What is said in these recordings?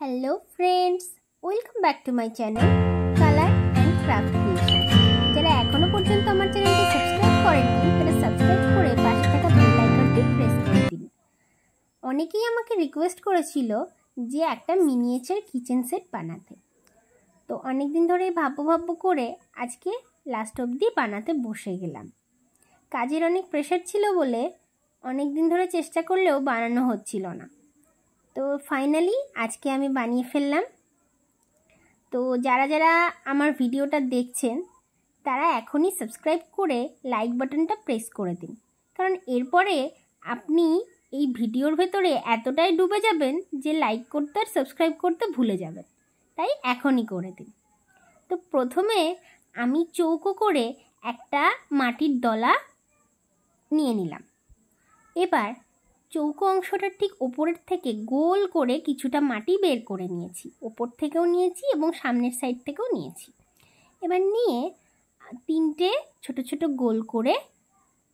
Hello friends, welcome back to my channel colour and craft creation. যারা এখনও পর্যন্ত আমার চ্যানেলকে সাবস্ক্রাইব করেননি তারা সাবস্ক্রাইব করে পাশে থাকা বেল আইকনটি প্রেস করে দিন। অনেকেই আমাকে রিকোয়েস্ট করেছিল যে একটা মিনিয়েচার কিচেন সেট বানাতে। তো অনেক দিন ধরে ভাববো করে আজকে লাস্ট অবধি বানাতে বসে গেলাম। কাজের অনেক প্রেশার ছিল বলে অনেক দিন ধরে চেষ্টা করলেও বানানো হচ্ছিল না। তো ফাইনালি আজকে আমি বানিয়ে ফেললাম। তো যারা আমার ভিডিওটা দেখছেন তারা এখনই সাবস্ক্রাইব করে লাইক বাটনটা প্রেস করে দিন, কারণ এরপরে আপনি এই ভিডিওর ভেতরে এতটাই ডুবে যাবেন যে লাইক করতে আর সাবস্ক্রাইব করতে ভুলে যাবেন, তাই এখনই করে দিন। তো প্রথমে আমি চৌকো করে একটা মাটির ডলা নিয়ে নিলাম। এবার চৌকো অংশটার ঠিক ওপরের থেকে গোল করে কিছুটা মাটি বের করে নিয়েছি, ওপর থেকেও নিয়েছি এবং সামনের সাইড থেকেও নিয়েছি। এবার নিয়ে তিনটে ছোট ছোট গোল করে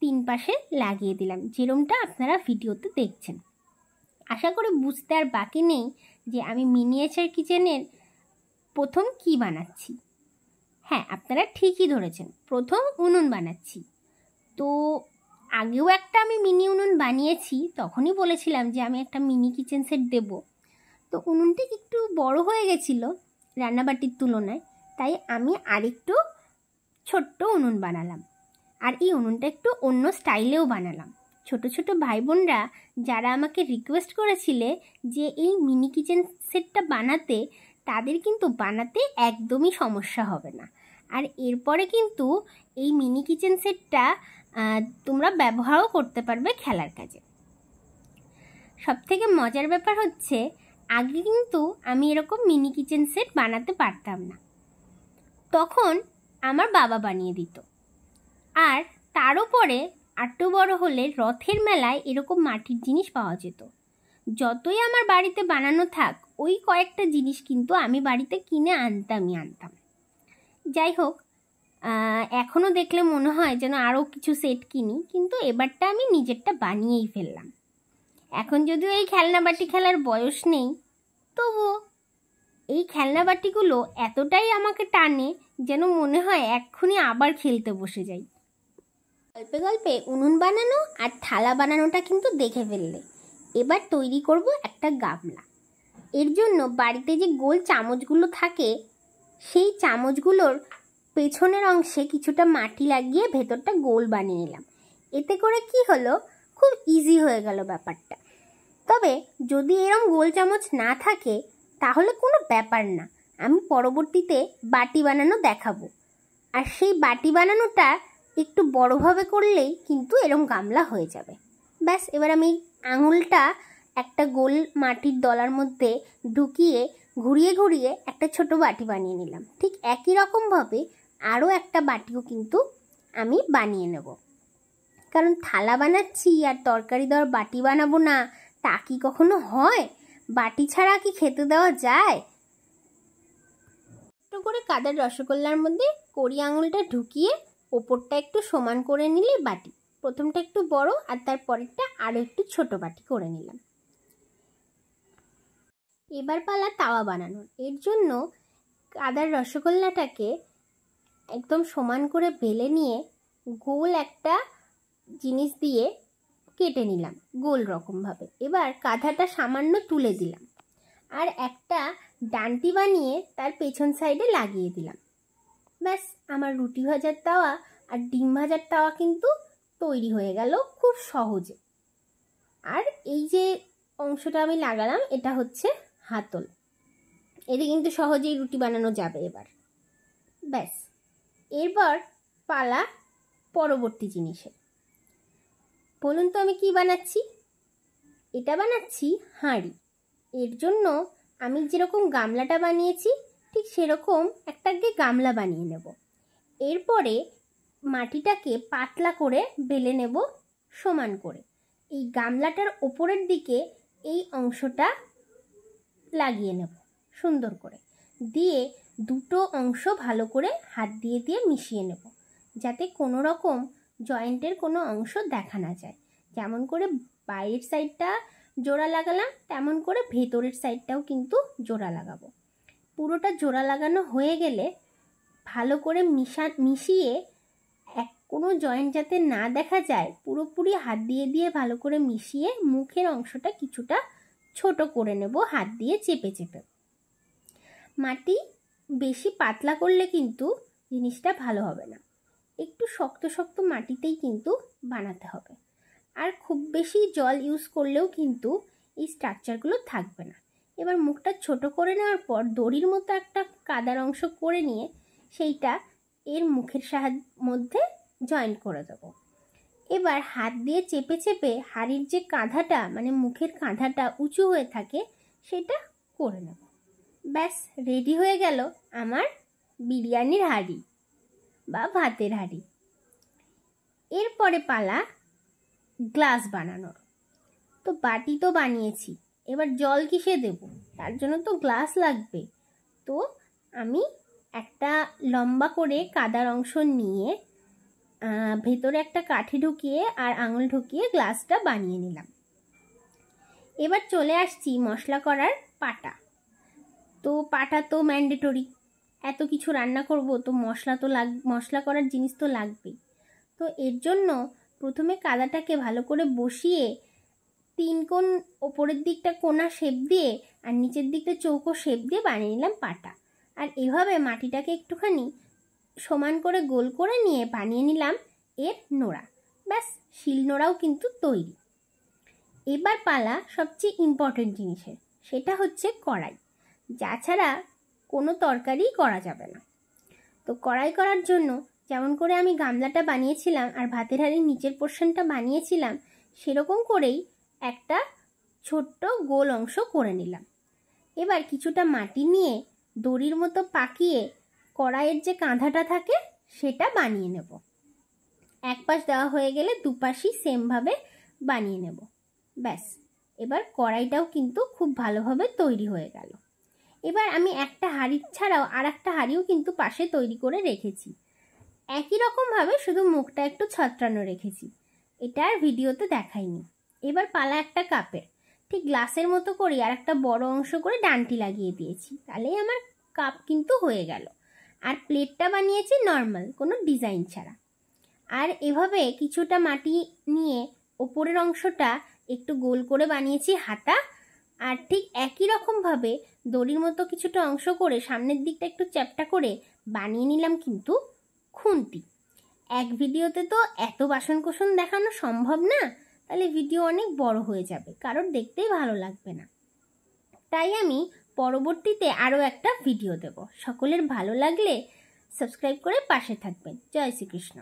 তিন পাশে লাগিয়ে দিলাম, যেরমটা আপনারা ভিডিওতে দেখছেন। আশা করি বুঝতে আর বাকি নেই যে আমি মিনিয়েচার কিচেনের প্রথম কি বানাচ্ছি। হ্যাঁ, আপনারা ঠিকই ধরেছেন, প্রথম উনুন বানাচ্ছি। তো আগেও একটা আমি মিনি উনুন বানিয়েছি, তখনই বলেছিলাম যে আমি একটা মিনি কিচেন সেট দেব। তো উনুনটি একটু বড় হয়ে গেছিলো রান্নাবাটির তুলনায়, তাই আমি আরেকটু ছোট্ট উনুন বানালাম। আর এই উনুনটা একটু অন্য স্টাইলেও বানালাম। ছোট ছোট ভাই বোনরা যারা আমাকে রিকোয়েস্ট করেছিলে যে এই মিনি কিচেন সেটটা বানাতে, তাদের কিন্তু বানাতে একদমই সমস্যা হবে না। আর এরপরে কিন্তু এই মিনি কিচেন সেটটা তোমরা ব্যবহারও করতে পারবে খেলার কাজে। সবথেকে মজার ব্যাপার হচ্ছে, আগে কিন্তু আমি এরকম মিনি কিচেন সেট বানাতে পারতাম না, তখন আমার বাবা বানিয়ে দিত। আর তারও পরে আরটু বড় হলে রথের মেলায় এরকম মাটির জিনিস পাওয়া যেত। যতই আমার বাড়িতে বানানো থাক, ওই কয়েকটা জিনিস কিন্তু আমি বাড়িতে কিনে আনতাম। যাই হোক, এখনও দেখলে মনে হয় যেন আরও কিছু সেট কিনি, কিন্তু এবারটা আমি নিজেরটা বানিয়েই ফেললাম। এখন যদিও এই খেলনাবাটি খেলার বয়স নেই, তবুও এই খেলনাবাটিগুলো এতটাই আমাকে টানে যেন মনে হয় এক্ষুনি আবার খেলতে বসে যাই। গল্পে গল্পে উনুন বানানো আর থালা বানানোটা কিন্তু দেখে ফেললে। এবার তৈরি করব একটা গামলা। এর জন্য বাড়িতে যে গোল চামচগুলো থাকে, সেই চামচগুলোর পেছনের অংশে কিছুটা মাটি লাগিয়ে ভেতরটা গোল বানিয়ে নিলাম। এতে করে কি হলো, খুব ইজি হয়ে গেল ব্যাপারটা। তবে যদি এরম গোল চামচ না থাকে তাহলে কোনো ব্যাপার না, আমি পরবর্তীতে বাটি বানানো দেখাবো। আর সেই বাটি বানানোটা একটু বড়োভাবে করলেই কিন্তু এরম গামলা হয়ে যাবে। ব্যাস, এবার আমি আঙুলটা একটা গোল মাটির ডলার মধ্যে ঢুকিয়ে ঘুরিয়ে একটা ছোট বাটি বানিয়ে নিলাম। ঠিক একই রকমভাবে আরও একটা বাটিও কিন্তু আমি বানিয়ে নেব, কারণ থালা বানাচ্ছি আর তরকারি দেওয়ার বাটি বানাবো না, তা কি কখনো হয়? বাটি ছাড়া কি খেতে দেওয়া যায়? একটু করে কাদের রসগোল্লার মধ্যে কড়ি আঙুলটা ঢুকিয়ে ওপরটা একটু সমান করে নিলে বাটি, প্রথমটা একটু বড় আর তার পরেরটা আরও একটু ছোট বাটি করে নিলাম। এবার পালা তাওয়া বানানোর। এর জন্য কাদার রসগোল্লাটাকে একদম সমান করে বেলে নিয়ে গোল একটা জিনিস দিয়ে কেটে নিলাম গোল রকমভাবে। এবার কাঁধাটা সামান্য তুলে দিলাম আর একটা ডান্টি বানিয়ে তার পেছন সাইডে লাগিয়ে দিলাম। ব্যাস, আমার রুটি ভাজার তাওয়া আর ডিম ভাজার তাওয়া কিন্তু তৈরি হয়ে গেল খুব সহজে। আর এই যে অংশটা আমি লাগালাম, এটা হচ্ছে হাতল, এতে কিন্তু সহজেই রুটি বানানো যাবে। এবার ব্যাস, এরপর পালা পরবর্তী জিনিসে। বলুন তো আমি কি বানাচ্ছি? এটা বানাচ্ছি হাঁড়ি। এর জন্য আমি যেরকম গামলাটা বানিয়েছি ঠিক সেরকম একটা গামলা বানিয়ে নেব। এরপরে মাটিটাকে পাতলা করে বেলে নেব সমান করে। এই গামলাটার ওপরের দিকে এই অংশটা লাগিয়ে নেব সুন্দর করে, দিয়ে দুটো অংশ ভালো করে হাত দিয়ে মিশিয়ে নেব, যাতে কোনো রকম জয়েন্টের কোনো অংশ দেখা না যায়। যেমন করে বাইরের সাইডটা জোড়া লাগালাম তেমন করে ভেতরের সাইডটাও কিন্তু জোড়া লাগাবো। পুরোটা জোড়া লাগানো হয়ে গেলে ভালো করে মিশিয়ে কোনো জয়েন্ট যাতে না দেখা যায় পুরোপুরি হাত দিয়ে ভালো করে মিশিয়ে মুখের অংশটা কিছুটা ছোট করে নেব হাত দিয়ে চেপে চেপে। মাটি বেশি পাতলা করলে কিন্তু জিনিসটা ভালো হবে না, একটু শক্ত শক্ত মাটিতেই কিন্তু বানাতে হবে। আর খুব বেশি জল ইউজ করলেও কিন্তু এই স্ট্রাকচারগুলো থাকবে না। এবার মুখটা ছোট করে নেওয়ার পর দড়ির মতো একটা কাদার অংশ করে নিয়ে সেইটা এর মুখের মধ্যে জয়েন করে দেব। এবার হাত দিয়ে চেপে চেপে হাঁড়ির যে কাঁধাটা মানে মুখের কাঁধাটা উঁচু হয়ে থাকে সেটা করে নেব। ব্যাস রেডি হয়ে গেল আমার বিরিয়ানির হাঁড়ি বা ভাতের হাঁড়ি। এরপরে পালা গ্লাস বানানোর। তো বাটি তো বানিয়েছি, এবার জল কিসে দেব, তার জন্য তো গ্লাস লাগবে। তো আমি একটা লম্বা করে কাদার অংশ নিয়ে ভেতরে একটা কাঠি ঢুকিয়ে আর আঙুল ঢুকিয়ে গ্লাসটা বানিয়ে নিলাম। এবার চলে আসছি মশলা করার পাটা। তো পাটা তো ম্যান্ডেটরি, এত কিছু রান্না করব তো মশলা করার জিনিস তো লাগবেই। তো এর জন্য প্রথমে কাদাটাকে ভালো করে বসিয়ে 3 কোণ, ওপরের দিকটা কোণা শেপ দিয়ে আর নিচের দিকটা চৌকো শেপ দিয়ে বানিয়ে নিলাম পাটা। আর এভাবে মাটিটাকে একটুখানি সমান করে গোল করে নিয়ে বানিয়ে নিলাম এর নোড়া। ব্যাস শিল নোড়াও কিন্তু তৈরি। এবার পালা সবচেয়ে ইম্পর্টেন্ট জিনিসের, সেটা হচ্ছে কড়াই। যা ছাড়া কোনো তরকারি করা যাবে না। তো কড়াই করার জন্য যেমন করে আমি গামলাটা বানিয়েছিলাম আর ভাতের হাঁড়ির নিচের পোর্শনটা বানিয়েছিলাম সেরকম করেই একটা ছোট্ট গোল অংশ করে নিলাম। এবার কিছুটা মাটি নিয়ে দড়ির মতো পাকিয়ে কড়াইয়ের যে কাঁধাটা থাকে সেটা বানিয়ে নেব। এক পাশ দেওয়া হয়ে গেলে দুপাশই সেমভাবে বানিয়ে নেব। ব্যাস এবার কড়াইটাও কিন্তু খুব ভালোভাবে তৈরি হয়ে গেল। এবার আমি একটা হাঁড়ি ছাড়াও আর একটা হাঁড়িও কিন্তু পাশে তৈরি করে রেখেছি, একই রকমভাবে, শুধু মুখটা একটু ছত্রানো রেখেছি। এটা আর ভিডিওতে দেখাইনি। এবার পালা একটা কাপের, ঠিক গ্লাসের মতো করে আর একটা বড় অংশ করে ডান্টি লাগিয়ে দিয়েছি, তাহলেই আমার কাপ কিন্তু হয়ে গেল। আর প্লেটটা বানিয়েছি নর্মাল, কোনো ডিজাইন ছাড়া। আর এভাবে কিছুটা মাটি নিয়ে ওপরের অংশটা একটু গোল করে বানিয়েছি হাতা। আর ঠিক একই রকমভাবে দড়ির মতো কিছুটা অংশ করে সামনের দিকটা একটু চ্যাপ্টা করে বানিয়ে নিলাম কিন্তু খুন্তি। এক ভিডিওতে তো এত বাসনকোসন দেখানো সম্ভব না, তাহলে ভিডিও অনেক বড় হয়ে যাবে, কারোর দেখতেই ভালো লাগবে না। তাই আমি পরবর্তীতে আরও একটা ভিডিও দেব। সকলের ভালো লাগলে সাবস্ক্রাইব করে পাশে থাকবেন। জয় শ্রীকৃষ্ণ।